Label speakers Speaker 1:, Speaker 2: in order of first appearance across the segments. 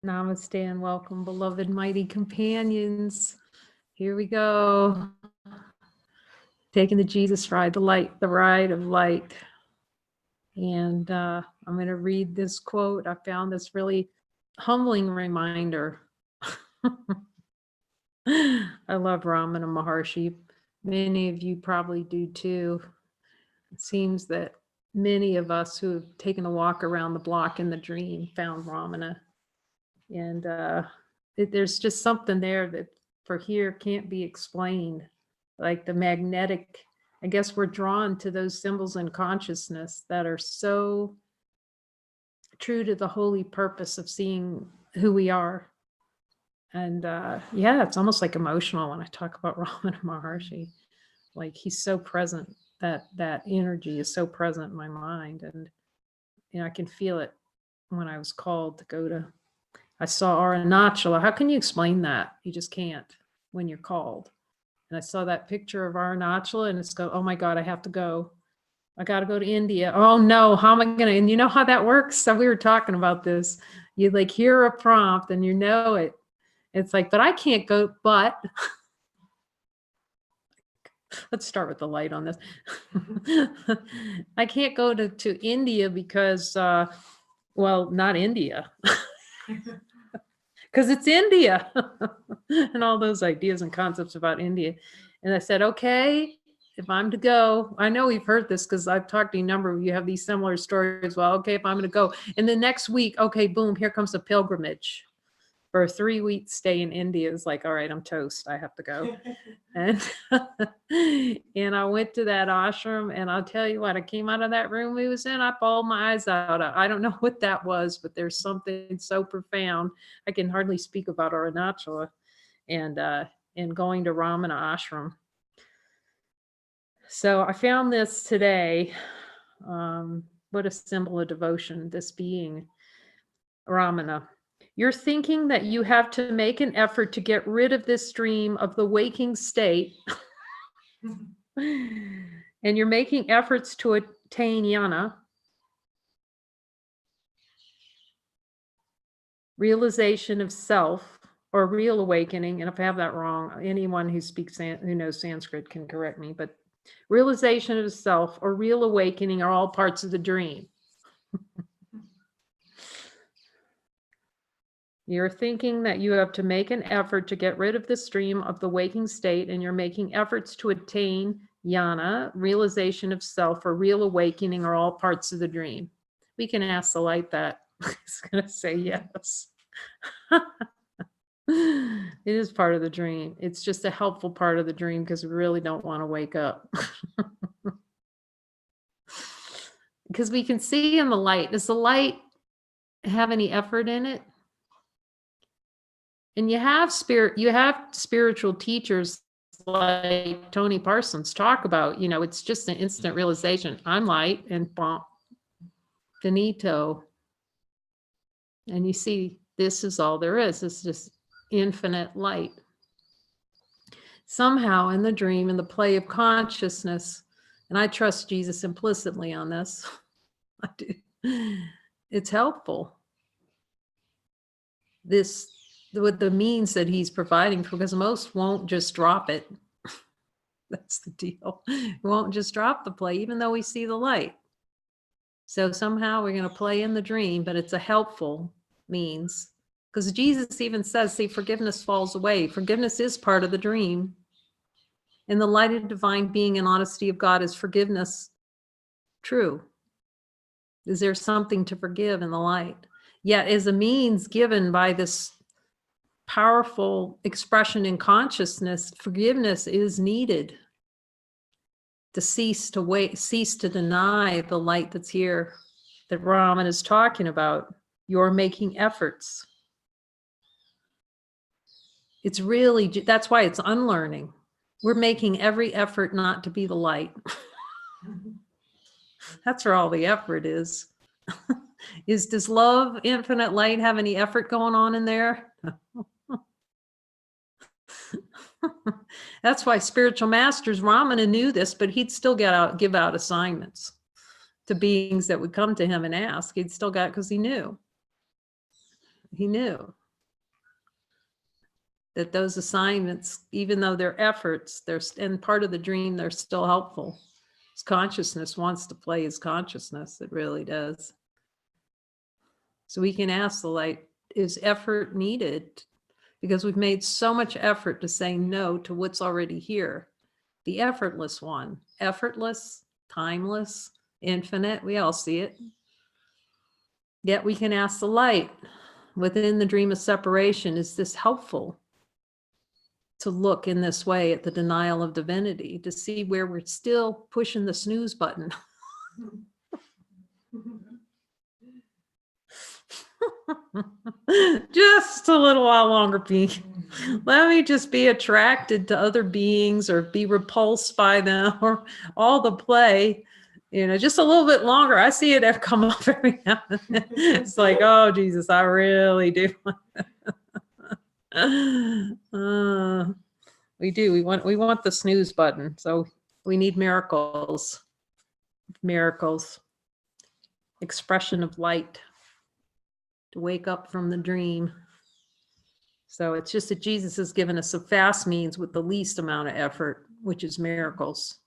Speaker 1: Namaste and welcome, beloved mighty companions. Here we go. Taking the Jesus ride, the ride of light. And I'm going to read this quote. I found this really humbling reminder. I love Ramana Maharshi. Many of you probably do too. It seems that many of us who have taken a walk around the block in the dream found Ramana. And there's just something there that for here can't be explained. Like the magnetic, I guess we're drawn to those symbols in consciousness that are so true to the holy purpose of seeing who we are. And yeah, it's almost like emotional when I talk about Ramana Maharshi. Like he's so present, that energy is so present in my mind. And I can feel it when I was called to go to, I saw Arunachala. How can you explain that? You just can't when you're called. And I saw that picture of Arunachala and it's go, oh my God, I have to go. I got to go to India. Oh no, how am I going to? And you know how that works? So we were talking about this. You like hear a prompt and you know it. It's like, but I can't go, but let's start with the light on this. I can't go to India because, well, not India. Because it's India and all those ideas and concepts about India. And I said, okay, if I'm to go, I know we've heard this because I've talked to a number of you have these similar stories. Well, okay, if I'm going to go. And the next week, okay, boom, here comes a pilgrimage for a 3-week stay in India. It's like, all right, I'm toast. I have to go. And and I went to that ashram, and I'll tell you what, I came out of that room we was in, I bawled my eyes out. I don't know what that was, but there's something so profound. I can hardly speak about Arunachala and going to Ramana ashram. So I found this today. What a symbol of devotion, this being Ramana. You're thinking that you have to make an effort to get rid of this dream of the waking state. And you're making efforts to attain jnana, realization of self, or real awakening. And if I have that wrong, anyone who knows Sanskrit can correct me, but realization of self or real awakening are all parts of the dream. You're thinking that you have to make an effort to get rid of the stream of the waking state, and you're making efforts to attain jnana, realization of self, or real awakening are all parts of the dream. We can ask the light that. It's going to say yes. It is part of the dream. It's just a helpful part of the dream because we really don't want to wake up. Because we can see in the light. Does the light have any effort in it? And you have spiritual teachers like Tony Parsons talk about, it's just an instant realization. I'm light and bump, finito. And you see, this is all there is. It's just infinite light. Somehow in the dream, in the play of consciousness, and I trust Jesus implicitly on this, I do. It's helpful. With the means that he's providing, because most won't just drop it. That's the deal. We won't just drop the play, even though we see the light. So somehow we're going to play in the dream, but it's a helpful means. Because Jesus even says, see, forgiveness falls away. Forgiveness is part of the dream. In the light of divine being and honesty of God, is forgiveness true? Is there something to forgive in the light? Yet as a means given by this powerful expression in consciousness, forgiveness is needed to cease to deny the light that's here, that Raman is talking about. You're making efforts. It's really, that's why it's unlearning. We're making every effort not to be the light. That's where all the effort is. Does love, infinite light, have any effort going on in there? That's why spiritual masters, Ramana knew this, but he'd still give out assignments to beings that would come to him and ask. He'd still got, because he knew. He knew that those assignments, even though they're efforts, and part of the dream, they're still helpful. His consciousness wants to play his consciousness. It really does. So we can ask the light, is effort needed? Because we've made so much effort to say no to what's already here. The effortless one, effortless, timeless, infinite, we all see it. Yet we can ask the light, within the dream of separation, is this helpful to look in this way at the denial of divinity, to see where we're still pushing the snooze button? Just a little while longer, Pete. Let me just be attracted to other beings or be repulsed by them or all the play, just a little bit longer. I see it come up every now and then. It's like, oh, Jesus, I really do. We do. We want the snooze button. So we need miracles. Miracles. Expression of light to wake up from the dream. So it's just that Jesus has given us a fast means with the least amount of effort, which is miracles.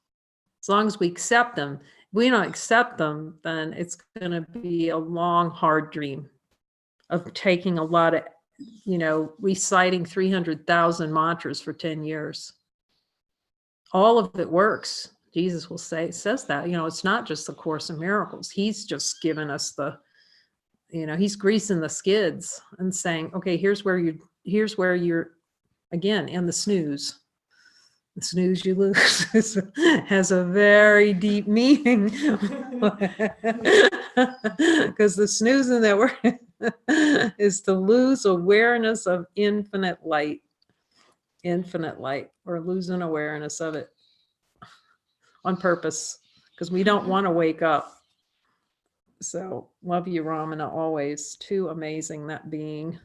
Speaker 1: As long as we accept them, if we don't accept them, then it's going to be a long, hard dream of taking a lot of, reciting 300,000 mantras for 10 years. All of it works. Jesus says that, it's not just the Course in Miracles. He's just given us he's greasing the skids and saying, okay, here's where you're again in the snooze. The snooze you lose has a very deep meaning. Because the snooze in that word is to lose awareness of infinite light. Infinite light. We're losing awareness of it on purpose because we don't want to wake up. So love you, Ramana, always. Too amazing, that being.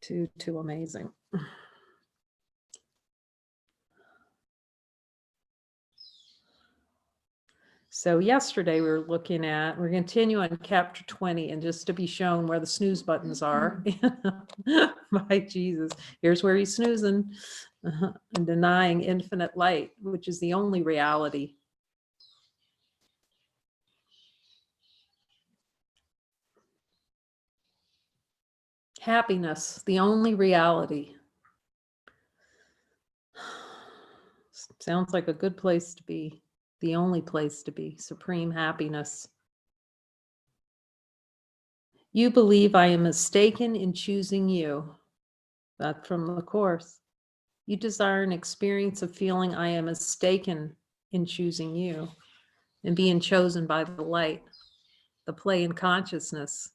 Speaker 1: Too amazing. So yesterday we're continuing on chapter 20, and just to be shown where the snooze buttons are by Jesus. Here's where he's snoozing and denying infinite light, which is the only reality. Happiness, the only reality. Sounds like a good place to be. The only place to be. Supreme happiness. You believe I am mistaken in choosing you. That's from the Course. You desire an experience of feeling I am mistaken in choosing you and being chosen by the light, the play in consciousness,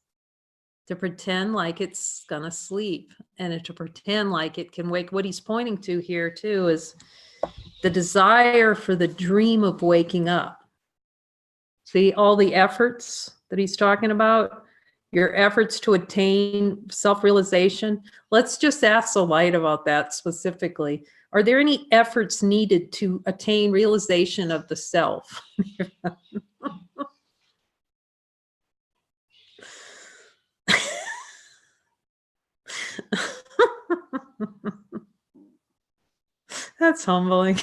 Speaker 1: to pretend like it's gonna sleep and to pretend like it can wake. What he's pointing to here too is the desire for the dream of waking up. See all the efforts that he's talking about, your efforts to attain self-realization. Let's just ask the light about that specifically. Are there any efforts needed to attain realization of the self? That's humbling.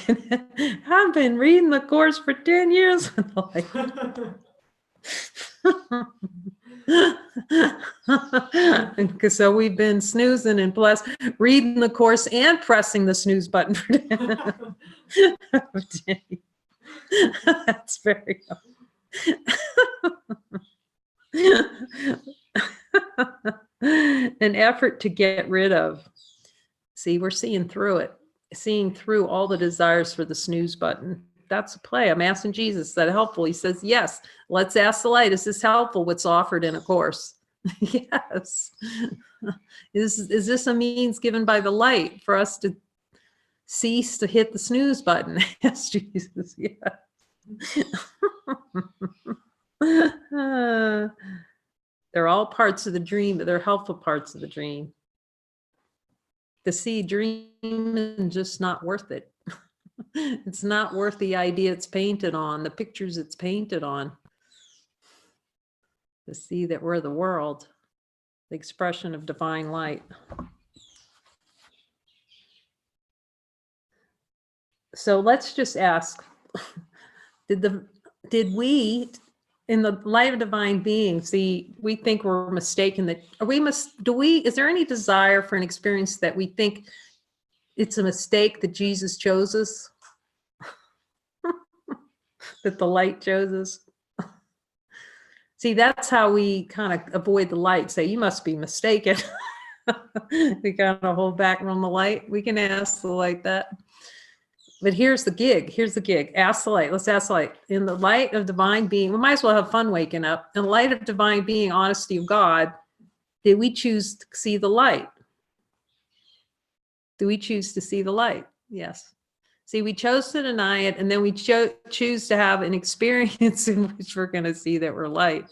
Speaker 1: I've been reading the Course for 10 years. So we've been snoozing and blessed, reading the Course and pressing the snooze button for 10. That's very an effort to get rid of. See, we're seeing through it. Seeing through all the desires for the snooze button. That's a play. I'm asking Jesus, is that helpful? He says, yes. Let's ask the light. Is this helpful, what's offered in a Course? Yes. Is this a means given by the light for us to cease to hit the snooze button? Yes, Jesus. Yeah. They're all parts of the dream, but they're helpful parts of the dream. To see dream is just not worth it. It's not worth the idea it's painted on, the pictures it's painted on. To see that we're the world, the expression of divine light. So let's just ask, did we, in the light of divine being, see, we think we're mistaken that, is there any desire for an experience that we think it's a mistake that Jesus chose us? That the light chose us? See, that's how we kind of avoid the light. Say, you must be mistaken. We kind of hold back from the light. We can ask the light that. But here's the gig. Here's the gig. Ask the light. Let's ask the light. In the light of divine being, we might as well have fun waking up. In the light of divine being, honesty of God, did we choose to see the light? Do we choose to see the light? Yes. See, we chose to deny it, and then we choose to have an experience in which we're going to see that we're light.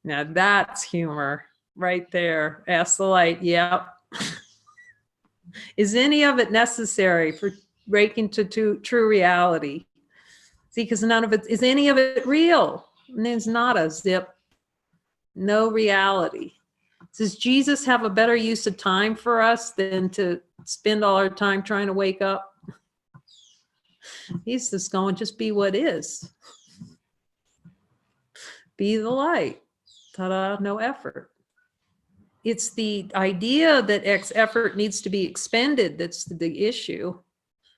Speaker 1: Now that's humor right there. Ask the light. Yep. Is any of it necessary for breaking to true reality? See, because none of it, is any of it real? And there's not a zip, no reality. Does Jesus have a better use of time for us than to spend all our time trying to wake up? He's just going, just be what is. Be the light. Ta-da, no effort. It's the idea that effort needs to be expended that's the issue.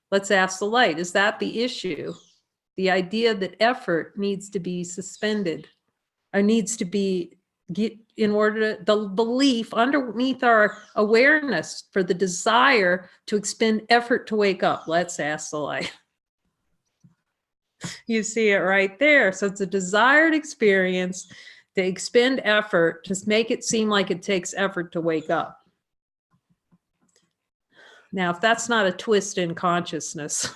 Speaker 1: Let's ask the light. Is that the issue? The idea that effort needs to be suspended or needs to be in order to, the belief underneath our awareness for the desire to expend effort to wake up. Let's ask the light. You see it right there. So it's a desired experience to expend effort, to make it seem like it takes effort to wake up. Now, if that's not a twist in consciousness,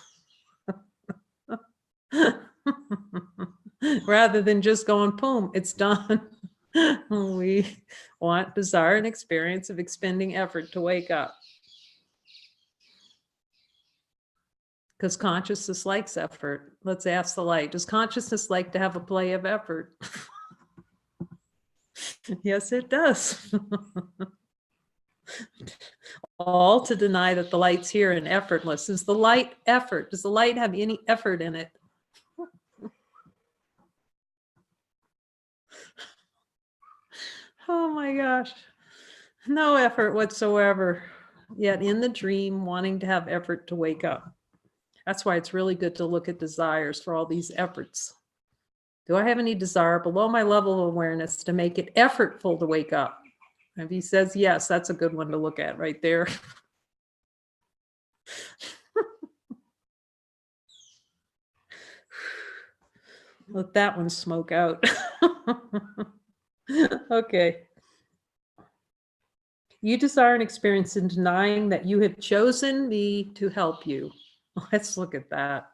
Speaker 1: rather than just going, boom, it's done. We want, desire, an experience of expending effort to wake up. Because consciousness likes effort. Let's ask the light. Does consciousness like to have a play of effort? Yes, it does. All to deny that the light's here and effortless. Is the light effort? Does the light have any effort in it? Oh my gosh. No effort whatsoever. Yet in the dream, wanting to have effort to wake up. That's why it's really good to look at desires for all these efforts. Do I have any desire below my level of awareness to make it effortful to wake up? If he says yes, that's a good one to look at right there. Let that one smoke out. Okay. You desire an experience in denying that you have chosen me to help you. Let's look at that.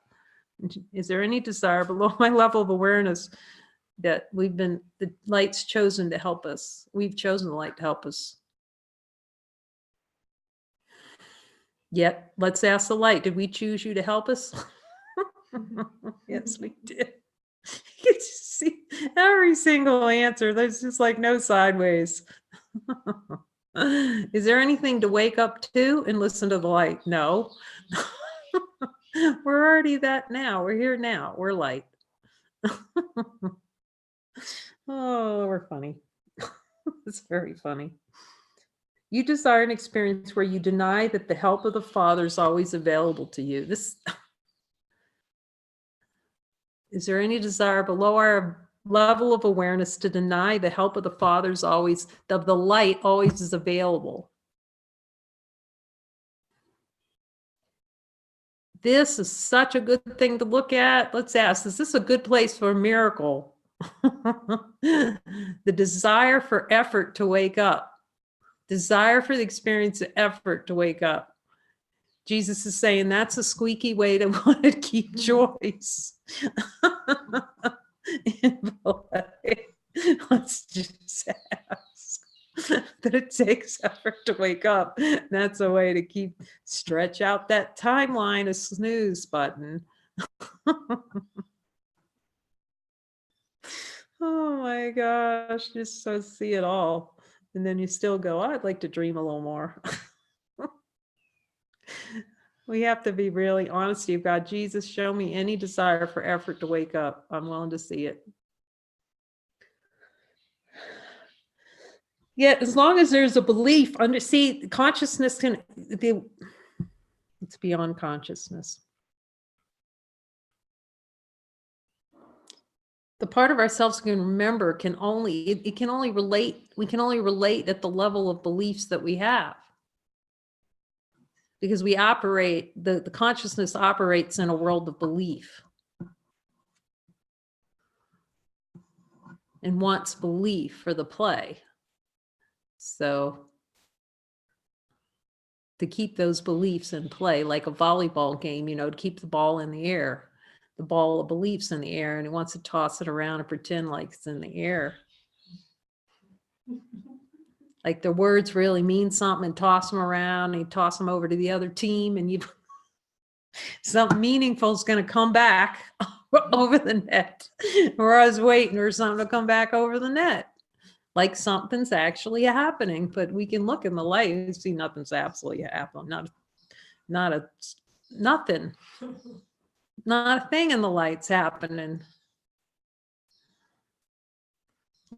Speaker 1: Is there any desire below my level of awareness that the light's chosen to help us? We've chosen the light to help us. Yet, let's ask the light, did we choose you to help us? Yes, we did. You can see every single answer. There's just like no sideways. Is there anything to wake up to and listen to the light? No. We're already that now. We're here now. We're light. Oh, we're funny. It's very funny. You desire an experience where you deny that the help of the Father is always available to you. Is there any desire below our level of awareness to deny the help of the Father's always, of the light always is available? This is such a good thing to look at. Let's ask, is this a good place for a miracle? The desire for effort to wake up. Desire for the experience of effort to wake up. Jesus is saying that's a squeaky way to want to keep choice. Let's just ask that it takes effort to wake up. That's a way to stretch out that timeline, a snooze button. Oh my gosh, just so see it all. And then you still go, oh, I'd like to dream a little more. We have to be really honest with God. Jesus, show me any desire for effort to wake up. I'm willing to see it. Yet, as long as there's a belief, see, consciousness can be, it's beyond consciousness. The part of ourselves we can remember can only, it can only relate, we can only relate at the level of beliefs that we have. Because we operate, the consciousness operates in a world of belief. And wants belief for the play. So to keep those beliefs in play, like a volleyball game, you know, to keep the ball in the air, the ball of beliefs in the air, and he wants to toss it around and pretend like it's in the air. Like the words really mean something, and toss them around, and you toss them over to the other team, and you something meaningful is going to come back over the net. Or I was waiting for something to come back over the net. Like something's actually happening, but we can look in the light and see nothing's absolutely happening. Nothing. Not a thing in the light's happening.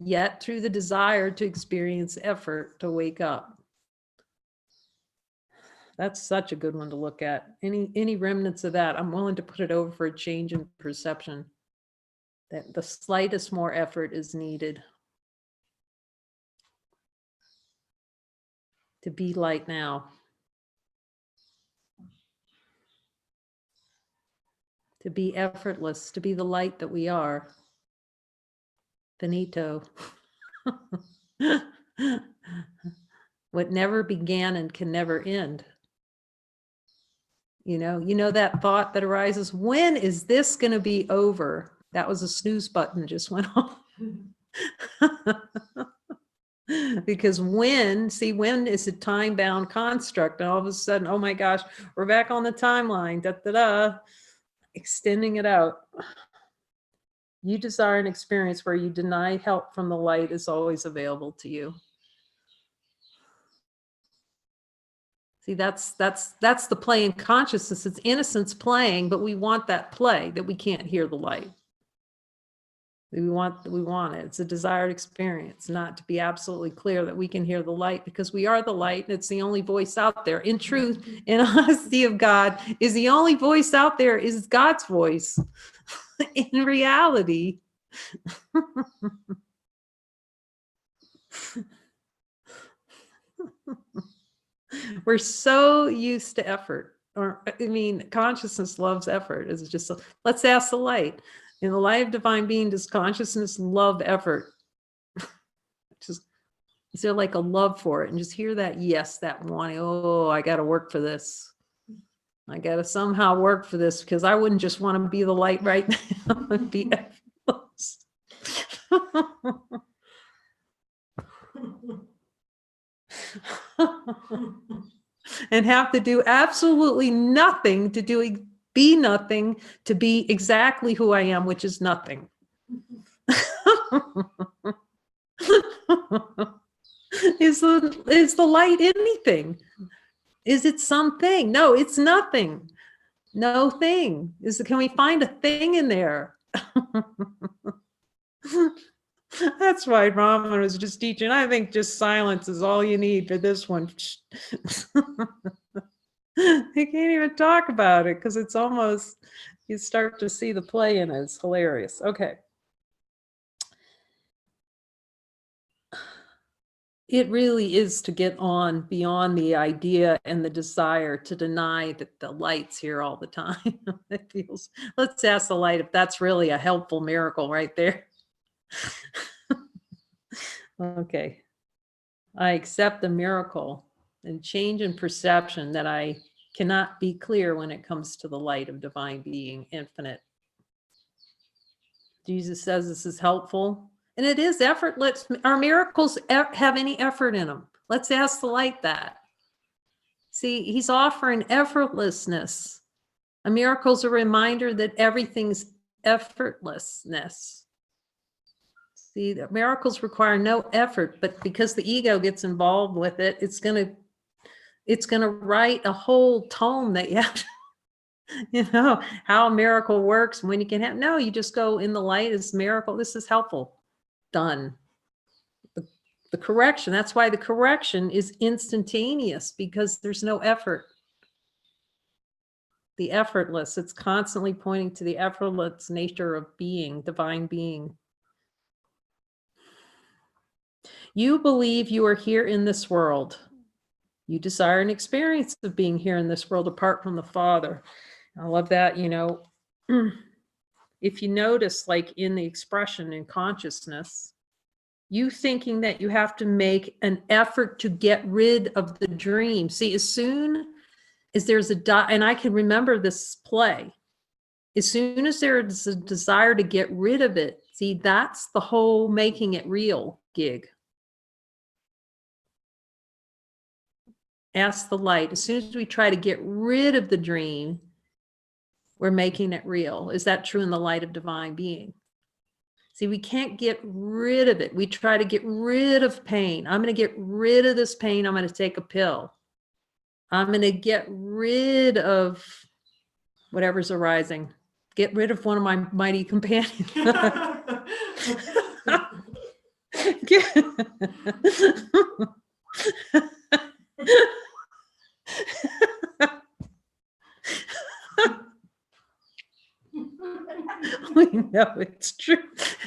Speaker 1: Yet through the desire to experience effort to wake up. That's such a good one to look at. Any remnants of that, I'm willing to put it over for a change in perception. That the slightest more effort is needed. To be light now. To be effortless, to be the light that we are. Finito. What never began and can never end. You know that thought that arises, when is this going to be over? That was a snooze button just went off. Because when is a time-bound construct, and all of a sudden, oh my gosh, we're back on the timeline, extending it out. You desire an experience where you deny help from the light is always available to you. See, that's the play in consciousness. It's innocence playing, but we want that play, that we can't hear the light. We want it. It's a desired experience, not to be absolutely clear that we can hear the light, because we are the light, and it's the only voice out there. In truth, in honesty of God, is the only voice out there is God's voice. In reality. We're so used to effort. Consciousness loves effort. It's just, let's ask the light. In the light of divine being, does consciousness love effort? Is there like a love for it? And just hear that yes, that wanting, oh, I got to work for this. I got to somehow work for this, because I wouldn't just want to be the light right now and be effortless. And have to do absolutely nothing to be nothing, to be exactly who I am, which is nothing. Is the light anything? Is it something? No, it's nothing. No thing. Can we find a thing in there? That's why Raman was just teaching. I think just silence is all you need for this one. He can't even talk about it, because it's almost, you start to see the play in it. It's hilarious. Okay. It really is to get on beyond the idea and the desire to deny that the light's here all the time. It feels, let's ask the light if that's really a helpful miracle right there. Okay. I accept the miracle and change in perception that I cannot be clear when it comes to the light of divine being, infinite. Jesus says this is helpful, and it is effortless. Our miracles have any effort in them? Let's ask the light that. See, he's offering effortlessness. A miracle is a reminder that everything's effortlessness. See, the miracles require no effort, but because the ego gets involved with it, it's gonna write a whole tome that you have to, how a miracle works, when you can have, no, you just go in the light is miracle. This is helpful. Done. The correction, that's why the correction is instantaneous, because there's no effort. The effortless, it's constantly pointing to the effortless nature of being, divine being. You believe you are here in this world. You desire an experience of being here in this world apart from the Father. I love that, if you notice, like in the expression in consciousness, you thinking that you have to make an effort to get rid of the dream. See, as soon as there's and I can remember this play, as soon as there is a desire to get rid of it, see, that's the whole making it real gig. Ask the light. As soon as we try to get rid of the dream, we're making it real. Is that true in the light of divine being? See, we can't get rid of it. We try to get rid of pain. I'm going to get rid of this pain. I'm going to take a pill. I'm going to get rid of whatever's arising. Get rid of one of my mighty companions. We know it's true.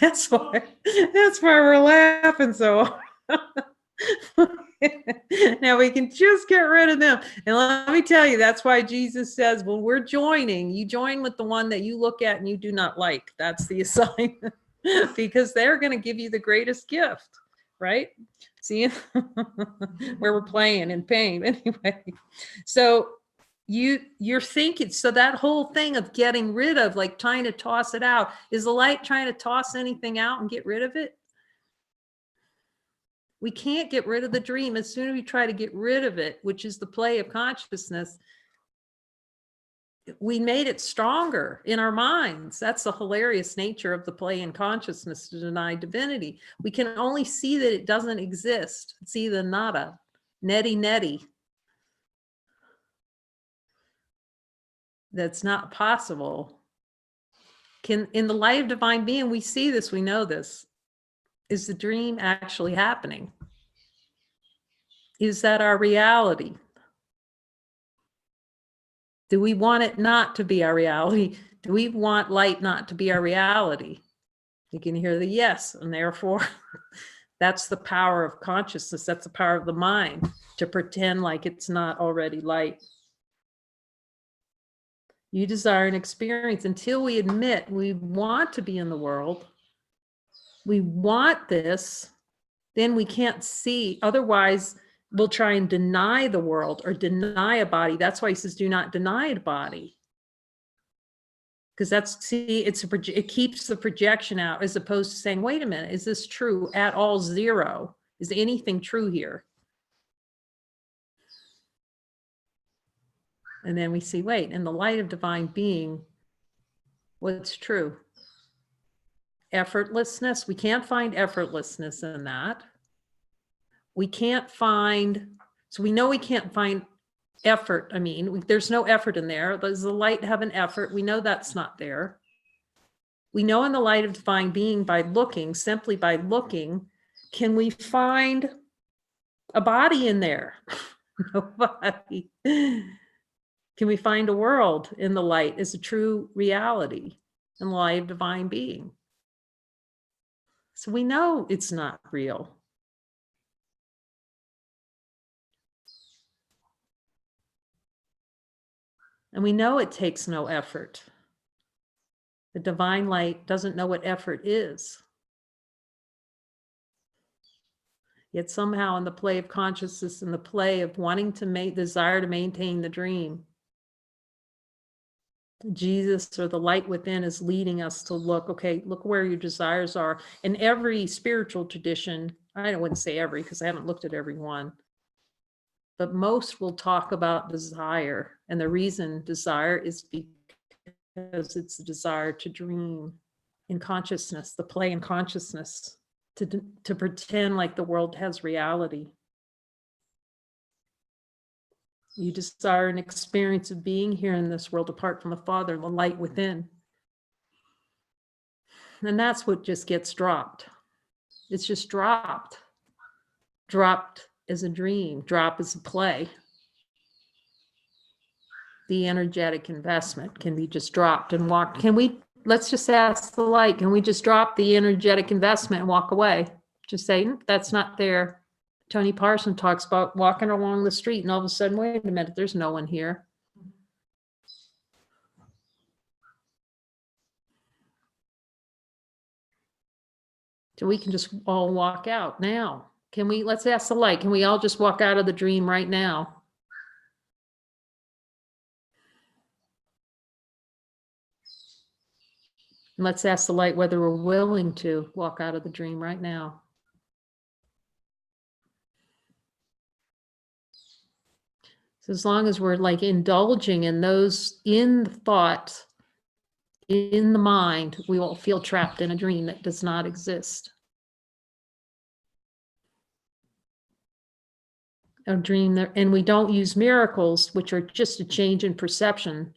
Speaker 1: That's why we're laughing so hard. Now we can just get rid of them. And let me tell you, that's why Jesus says, when we're joining, you join with the one that you look at and you do not like. That's the assignment. Because they're going to give you the greatest gift, right? See where we're playing in pain anyway. So you're thinking, so that whole thing of getting rid of, like trying to toss it out, is the light trying to toss anything out and get rid of it? We can't get rid of the dream. As soon as we try to get rid of it, which is the play of consciousness, we made it stronger in our minds. That's the hilarious nature of the play in consciousness, to deny divinity. We can only see that it doesn't exist. See the nada, neti. That's not possible. In the light of divine being, we see this, we know this. Is the dream actually happening? Is that our reality? Do we want it not to be our reality? Do we want light not to be our reality? You can hear the yes, and therefore that's the power of consciousness. That's the power of the mind, to pretend like it's not already light. You desire an experience. Until we admit we want to be in the world, we want this, then we can't see. Otherwise, we'll try and deny the world or deny a body. That's why he says, do not deny a body. Because it keeps the projection out, as opposed to saying, wait a minute, is this true at all? Zero. Is anything true here? And then we see, wait, in the light of divine being, what's true? Effortlessness. We can't find effortlessness in that. We can't find, so we know we can't find effort. I mean, there's no effort in there. Does the light have an effort? We know that's not there. We know in the light of divine being, by looking, simply by looking, can we find a body in there? Nobody. Can we find a world in the light as a true reality in the light of divine being? So we know it's not real. And we know it takes no effort. The divine light doesn't know what effort is. Yet somehow in the play of consciousness, in the play of wanting to desire to maintain the dream, Jesus, or the light within, is leading us to look, okay, look where your desires are. In every spiritual tradition, I wouldn't say every, because I haven't looked at every one, but most will talk about desire. And the reason desire is because it's the desire to dream in consciousness, the play in consciousness. to pretend like the world has reality. You desire an experience of being here in this world apart from the Father, the light within. And that's what just gets dropped. It's just dropped. Dropped as a dream, drop as a play. The energetic investment can be just dropped and walked. Let's just ask the light, can we just drop the energetic investment and walk away? Just say, that's not there. Tony Parson talks about walking along the street and all of a sudden, wait a minute, there's no one here. So we can just all walk out now. Let's ask the light, can we all just walk out of the dream right now? And let's ask the light whether we're willing to walk out of the dream right now. So as long as we're like indulging in those, in the thoughts, in the mind, we will feel trapped in a dream that does not exist. A dream that, and we don't use miracles, which are just a change in perception.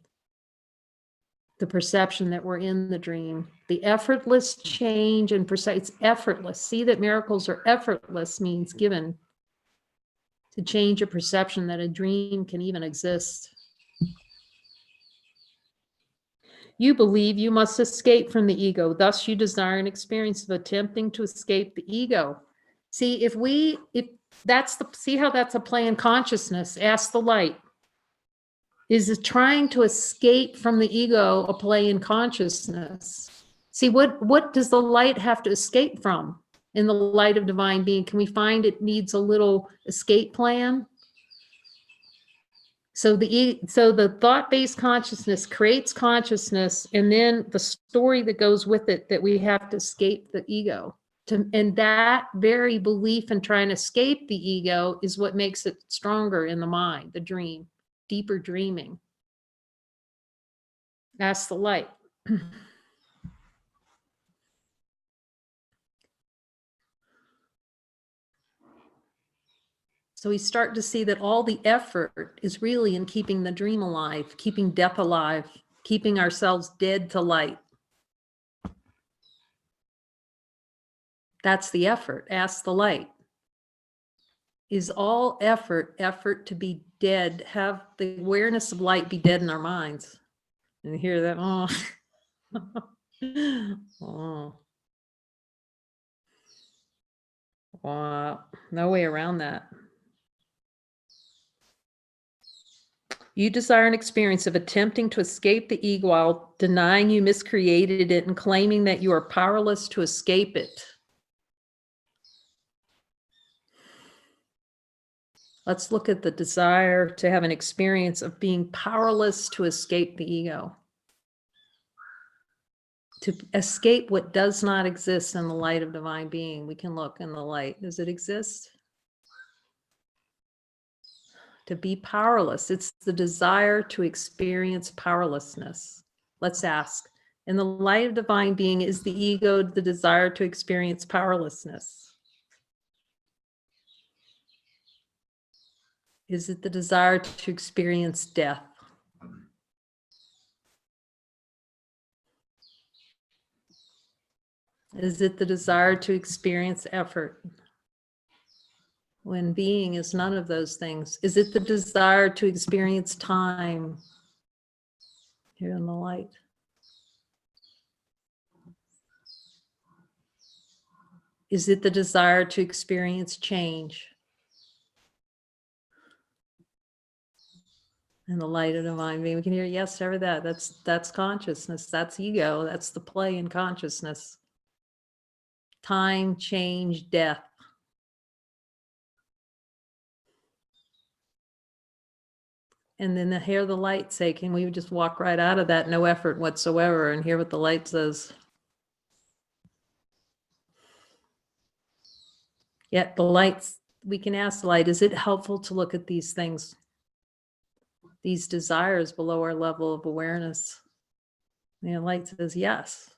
Speaker 1: The perception that we're in the dream, the effortless change in perception, it's effortless. See that miracles are effortless means given to change a perception that a dream can even exist. You believe you must escape from the ego. Thus you desire an experience of attempting to escape the ego. See, see how that's a play in consciousness. Ask the light. Is it trying to escape from the ego a play in consciousness? See, what does the light have to escape from in the light of divine being? Can we find it needs a little escape plan? So the thought-based consciousness creates consciousness, and then the story that goes with it that we have to escape the ego. And that very belief in trying to escape the ego is what makes it stronger in the mind, the dream, deeper dreaming. That's the light. So we start to see that all the effort is really in keeping the dream alive, keeping death alive, keeping ourselves dead to light. That's the effort. Ask the light. Is all effort to be dead, have the awareness of light be dead in our minds? And you hear that, oh. Wow, no way around that. You desire an experience of attempting to escape the ego while denying you miscreated it and claiming that you are powerless to escape it. Let's look at the desire to have an experience of being powerless to escape the ego. To escape what does not exist in the light of divine being. We can look in the light. Does it exist? To be powerless. It's the desire to experience powerlessness. Let's ask, in the light of divine being, is the ego the desire to experience powerlessness? Is it the desire to experience death? Is it the desire to experience effort? When being is none of those things. Is it the desire to experience time? Here in the light. Is it the desire to experience change? In the light of divine being, we can hear yes, ever that. That's consciousness. That's ego. That's the play in consciousness. Time, change, death. And then hear the light say, can we just walk right out of that, no effort whatsoever, and hear what the light says? Yet the lights, we can ask the light, is it helpful to look at these things, these desires below our level of awareness? And the light says yes.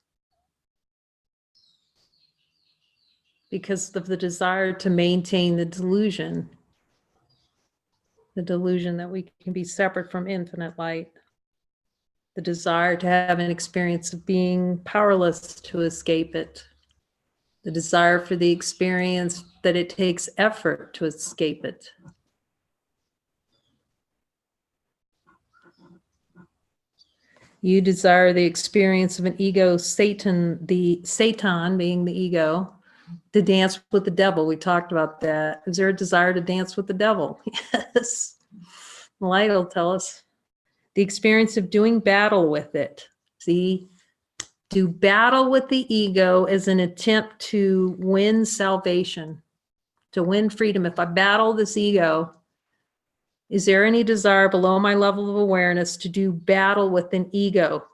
Speaker 1: because of the desire to maintain the delusion that we can be separate from infinite light, the desire to have an experience of being powerless to escape it, the desire for the experience that it takes effort to escape it. You desire the experience of an ego Satan being the ego, to dance with the devil. We talked about that. Is there a desire to dance with the devil? Yes. The light will tell us. The experience of doing battle with it. See, do battle with the ego as an attempt to win salvation, to win freedom. If I battle this ego, is there any desire below my level of awareness to do battle with an ego?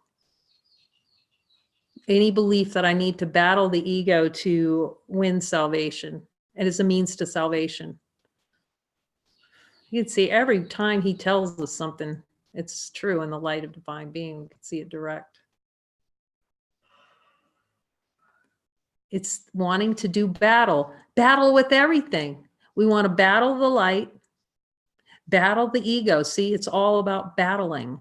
Speaker 1: Any belief that I need to battle the ego to win salvation and as a means to salvation? You can see every time he tells us something, it's true in the light of divine being. You can see it direct. It's wanting to do battle with everything. We want to battle the light, battle the ego. See, it's all about battling.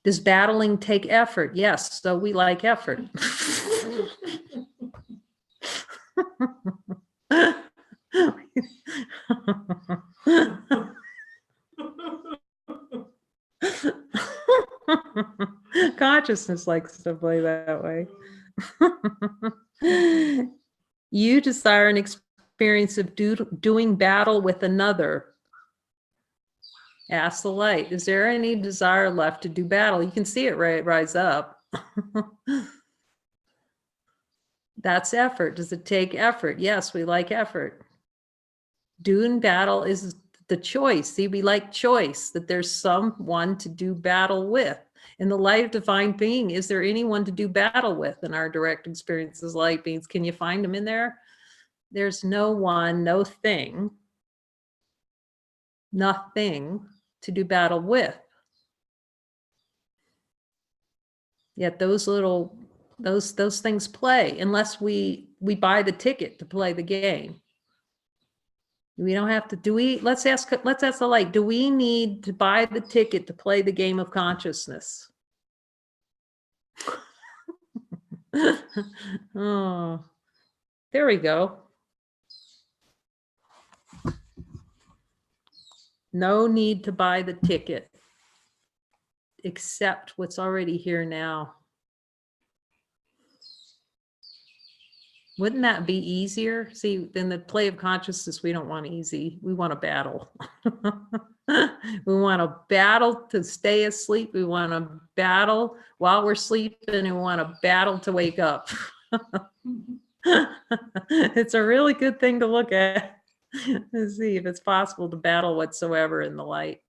Speaker 1: Does battling take effort? Yes, so we like effort. Consciousness likes to play that way. You desire an experience of doing battle with another. Ask the light, is there any desire left to do battle? You can see it rise up. That's effort. Does it take effort? Yes, we like effort. Doing battle is the choice. See, we like choice, that there's someone to do battle with. In the light of divine being, is there anyone to do battle with in our direct experiences, light beings? Can you find them in there? There's no one, no thing, nothing to do battle with. Yet those things play, unless we buy the ticket to play the game. We don't have to, let's ask the light, do we need to buy the ticket to play the game of consciousness? Oh, there we go. No need to buy the ticket. Accept what's already here now. Wouldn't that be easier? See, in the play of consciousness, we don't want easy. We want to battle. We want to battle to stay asleep. We want to battle while we're sleeping, and we want to battle to wake up. It's a really good thing to look at to see if it's possible to battle whatsoever in the light.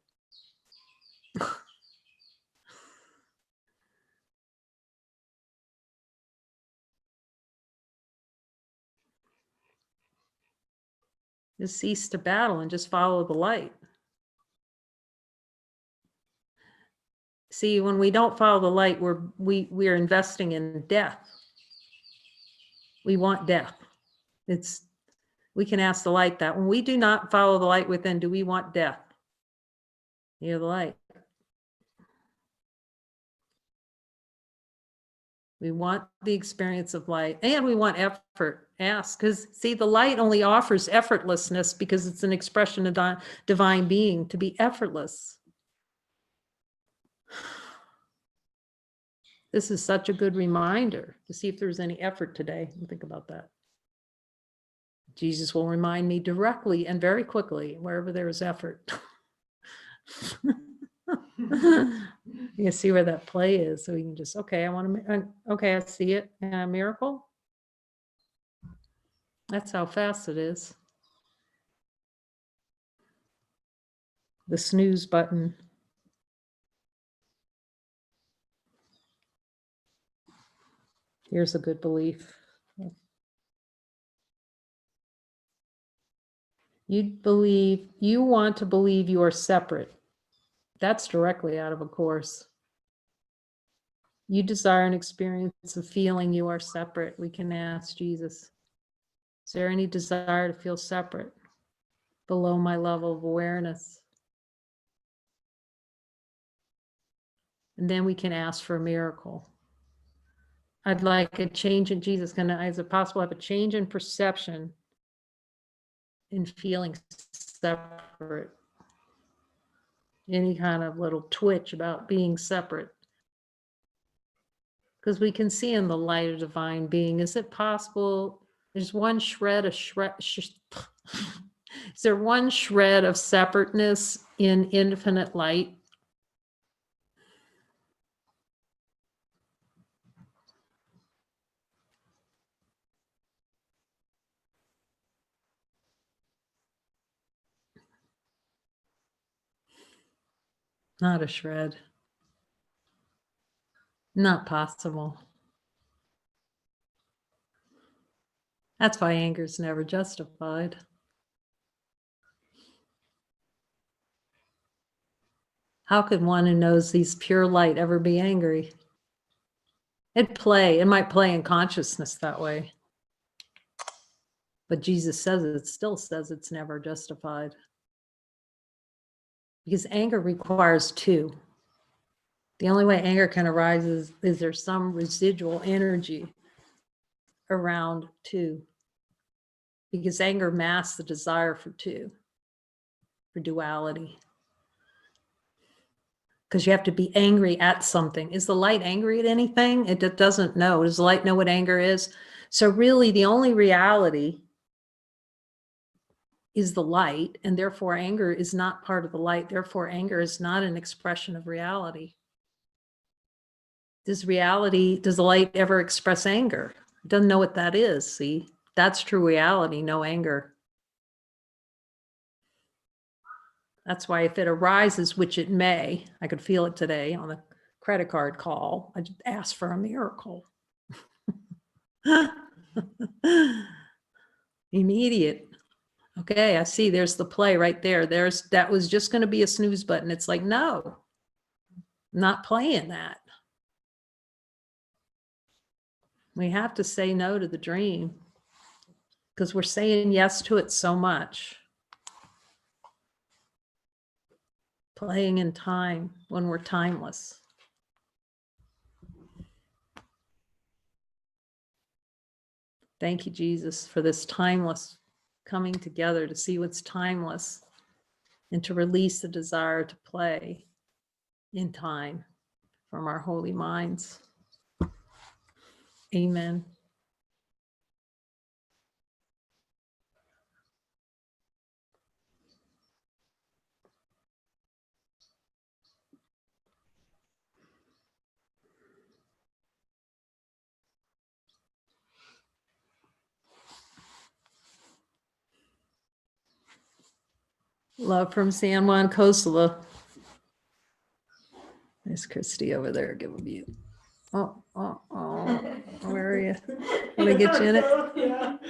Speaker 1: Just cease to battle and just follow the light. See, when we don't follow the light, we're investing in death. We want death. We can ask the light that. When we do not follow the light within, do we want death? You're the light. We want the experience of light, and we want effort. Ask, because see, the light only offers effortlessness because it's an expression of divine being, to be effortless. This is such a good reminder to see if there's any effort today. Think about that. Jesus will remind me directly and very quickly wherever there is effort. You see where that play is, so we can just, okay, I see it. Miracle. That's how fast it is. The snooze button. Here's a good belief. You want to believe you are separate. That's directly out of A Course. You desire an experience of feeling you are separate. We can ask Jesus. Is there any desire to feel separate below my level of awareness? And then we can ask for a miracle. I'd like a change in Jesus. Is it possible to have a change in perception in feeling separate? Any kind of little twitch about being separate? Because we can see in the light of divine being. Is it possible? There's one shred is there one shred of separateness in infinite light? Not a shred. Not possible. That's why anger is never justified. How could one who knows these pure light ever be angry? It might play in consciousness that way. But Jesus still says it's never justified. Because anger requires two. The only way anger can arise is there some residual energy around two. Because anger masks the desire for two, for duality. Because you have to be angry at something. Is the light angry at anything? It doesn't know. Does the light know what anger is? So really the only reality is the light, and therefore anger is not part of the light. Therefore anger is not an expression of reality. Does the light ever express anger? It doesn't know what that is, see? That's true reality, no anger. That's why if it arises, which it may, I could feel it today on the credit card call, I just asked for a miracle. Immediate. Okay, I see there's the play right there. That was just going to be a snooze button. It's like, no, I'm not playing that. We have to say no to the dream because we're saying yes to it so much. Playing in time when we're timeless. Thank you, Jesus, for this timeless coming together to see what's timeless and to release the desire to play in time from our holy minds. Amen. Love from San Juan Costa. There's Christy over there. Give a view. Oh. Where are you? Want to get you in it?